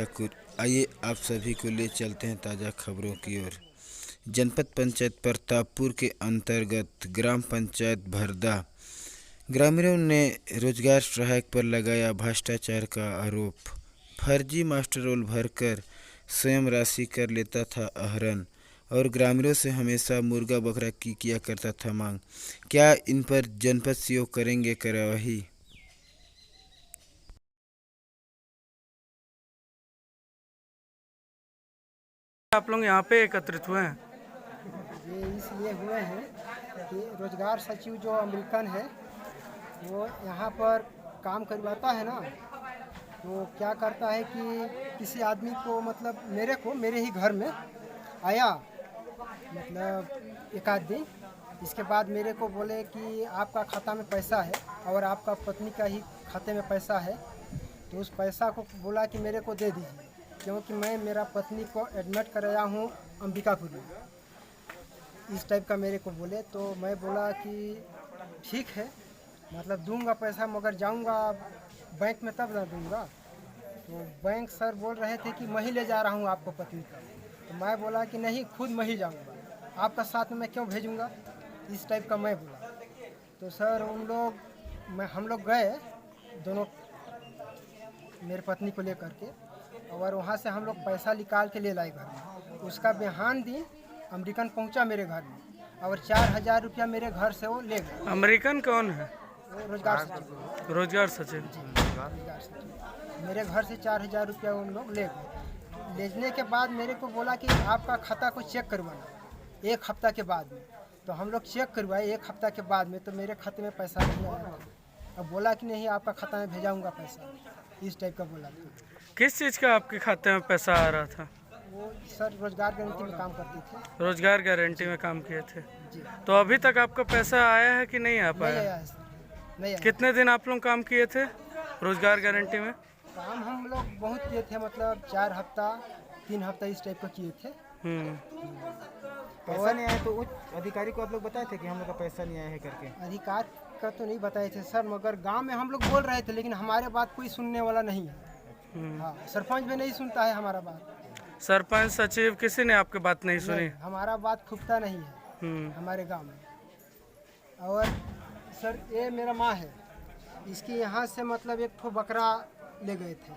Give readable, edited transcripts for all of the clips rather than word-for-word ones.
ठाकुर। आइए आप सभी को ले चलते हैं ताज़ा खबरों की ओर। जनपद पंचायत प्रतापपुर के अंतर्गत ग्राम पंचायत भरदा ग्रामीणों ने रोजगार सहायक पर लगाया भ्रष्टाचार का आरोप। फर्जी मास्टर रोल भरकर स्वयं राशि कर लेता था आहरण और ग्रामीणों से हमेशा मुर्गा बकरा की किया करता था मांग। क्या इन पर जनपद सीओ करेंगे कार्रवाई? आप लोग यहाँ पे एकत्रित हुए हैं? ये इसलिए हुए हैं कि रोजगार सचिव जो अमेरिकन है वो यहाँ पर काम करवाता है ना, तो क्या करता है कि किसी आदमी को मतलब मेरे ही घर में आया, मतलब एक आध दिन। इसके बाद मेरे को बोले कि आपका खाता में पैसा है और आपका पत्नी का ही खाते में पैसा है, तो उस पैसा को बोला कि मेरे को दे दीजिए, क्योंकि मैं मेरा पत्नी को एडमिट कराया हूँ अंबिकापुर में। इस टाइप का मेरे को बोले, तो मैं बोला कि ठीक है, मतलब दूंगा पैसा, मगर जाऊंगा बैंक में तब ना दूंगा। तो बैंक सर बोल रहे थे कि मैं ही ले जा रहा हूँ आपको पत्नी का। तो मैं बोला कि नहीं, खुद मैं ही जाऊंगा, आपका साथ में मैं क्यों भेजूंगा, इस टाइप का मैं बोला। तो सर हम लोग गए दोनों, मेरे पत्नी को लेकर के, और वहाँ से हम लोग पैसा निकाल के ले लाए घर में। उसका बिहान दिन अमेरिकन पहुंचा मेरे घर में और 4,000 रुपया मेरे घर से वो ले गए। अमेरिकन कौन है? रोजगार सचिव। रोजगार सचिव। रोजगार सचिव मेरे घर से 4,000 रुपया उन लोग ले गए। लेने के बाद मेरे को बोला कि आपका खाता को चेक करवाना 1 हफ्ता के बाद में। तो हम लोग चेक करवाए 1 हफ्ता के बाद में, तो मेरे खाते में पैसा नहीं आया। अब बोला कि नहीं, आपका खाता में भेजाऊँगा पैसा, इस टाइप का बोला था। किस चीज़ का आपके खाते में पैसा आ रहा था? वो सर रोजगार गारंटी में काम करते थे। रोजगार गारंटी में काम किए थे। जी। तो अभी तक आपका पैसा आया है कि नहीं आ नहीं पाया? आया है सर, नहीं आया। कितने दिन आप लोग काम किए थे रोजगार गारंटी में? काम हम लोग बहुत किए थे, मतलब 4 हफ्ता 3 हफ्ता इस टाइप का किए थे। पैसा नहीं आया तो उच्च अधिकारी को आप लोग बताए थे कि हम लोग का पैसा नहीं आया है करके? अधिकार का तो नहीं बताए थे सर, मगर गांव में हम लोग बोल रहे थे, लेकिन हमारे बात कोई सुनने वाला नहीं है। हाँ, सरपंच भी नहीं सुनता है हमारा बात। सरपंच सचिव किसी ने आपकी बात नहीं सुनी? हमारा बात खुफता नहीं है हमारे गांव में। और सर ये मेरा माँ है, इसके यहाँ से मतलब एक ठो बकरा ले गए थे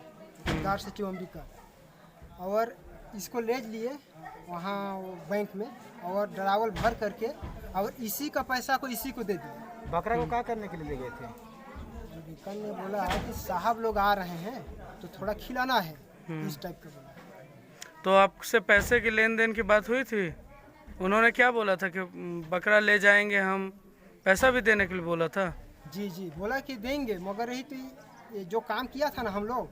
रोजगार सचिव अंबिका, और इसको ले लिए वहाँ बैंक में और डरावल भर करके, और इसी का पैसा को इसी को दे दिया। बकरा को क्या करने के लिए ले गए थे? अंबिका ने बोला है कि साहब लोग आ रहे हैं तो थोड़ा खिलाना है, इस टाइप का बोला। तो आपसे पैसे की लेन देन की बात हुई थी? उन्होंने क्या बोला था कि बकरा ले जाएंगे, हम पैसा भी देने के लिए बोला था? जी जी, बोला कि देंगे, मगर यही तो ये जो काम किया था ना हम लोग,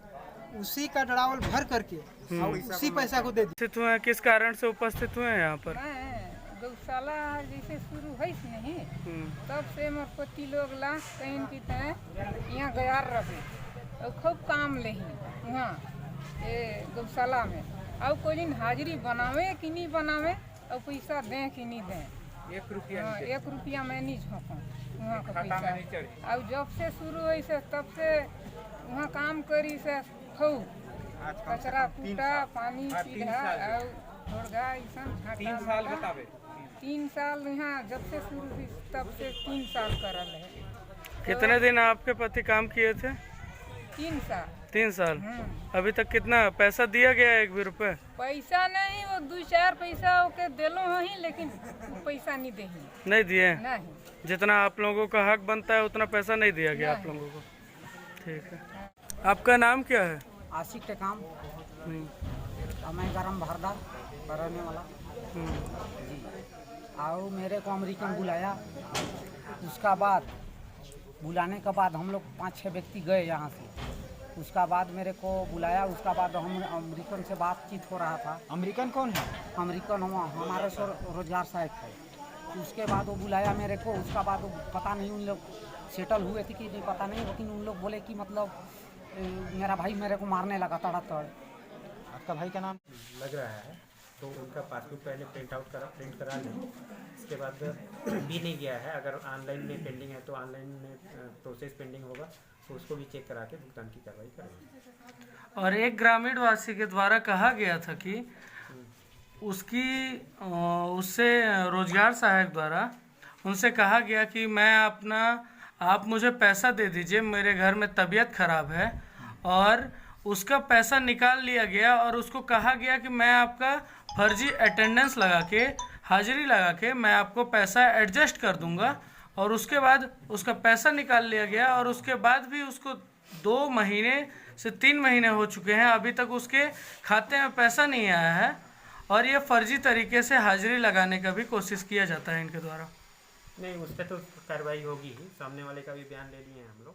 उसी का डरावल भर करके और उसी पैसा को दे दिया। उपस्थित हुए हैं, किस कारण से उपस्थित हुए हैं यहाँ पर? गौशाला जैसे शुरू है नहीं, तब से मरपति लोग ला कहीं की तरह यहाँ गया रहे और खूब काम ले वहाँ ये गौशाला में। और कोई दिन हाजिरी बनावे कि नहीं बनावे और पैसा दें कि नहीं दें, 1 रुपया में नहीं झोंकूँ वहाँ का पैसा। और जब से शुरू हुई से तब से वहाँ काम करी से खूब कचरा कूटा, पानी सीधा और घोड़गा ऐसा 3 साल बतावे। 3 साल यहाँ जब से शुरू हुई तब से 3 साल करल है। कितने दिन आपके पति काम किए थे? 3 साल। 3 साल। अभी तक कितना पैसा दिया गया है? 1 भी रुपये पैसा नहीं, वो 2-4 पैसा ओके दिलो ही, लेकिन पैसा नहीं दे नहीं दिए? नहीं। जितना आप लोगों का हक बनता है उतना पैसा नहीं दिया गया आप लोगों को। ठीक है, आपका नाम क्या है? आशिक के काम मैं गरम भरदा रहने वाला जी। आओ मेरे को अमेरिकन बुलाया, उसका बाद बुलाने के बाद हम लोग 5-6 व्यक्ति गए यहाँ से। उसका बाद मेरे को बुलाया, उसका बाद हम अमेरिकन से बातचीत हो रहा था। अमेरिकन कौन है? अमेरिकन हमारे से रोजगार सहायक है। उसके बाद वो बुलाया मेरे को, उसका बाद वो पता नहीं उन लोग सेटल हुए थे कि नहीं पता नहीं, लेकिन उन लोग बोले कि मतलब मेरा भाई मेरे को मारने लगा तड़ातड़। आपका भाई का नाम? लग रहा है तो उनका पासबुक पहले प्रिंट करा लें। इसके बाद भी नहीं गया है, अगर ऑनलाइन में पेंडिंग है तो ऑनलाइन में प्रोसेस पेंडिंग होगा, तो उसको भी चेक करा के भुगतान की कार्रवाई करेंगे। और एक ग्रामीण वासी के द्वारा कहा गया था कि उससे रोजगार सहायक द्वारा उनसे कहा गया कि आप मुझे पैसा दे दीजिए, मेरे घर में तबीयत खराब है, और उसका पैसा निकाल लिया गया और उसको कहा गया कि मैं आपका फर्जी अटेंडेंस लगा के, हाजिरी लगा के मैं आपको पैसा एडजस्ट कर दूंगा, और उसके बाद उसका पैसा निकाल लिया गया। और उसके बाद भी उसको 2 महीने से 3 महीने हो चुके हैं, अभी तक उसके खाते में पैसा नहीं आया है, और ये फर्जी तरीके से हाजिरी लगाने का भी कोशिश किया जाता है इनके द्वारा। नहीं, उस पर तो कार्रवाई होगी ही, सामने वाले का भी बयान ले लिए हैं हम लोग।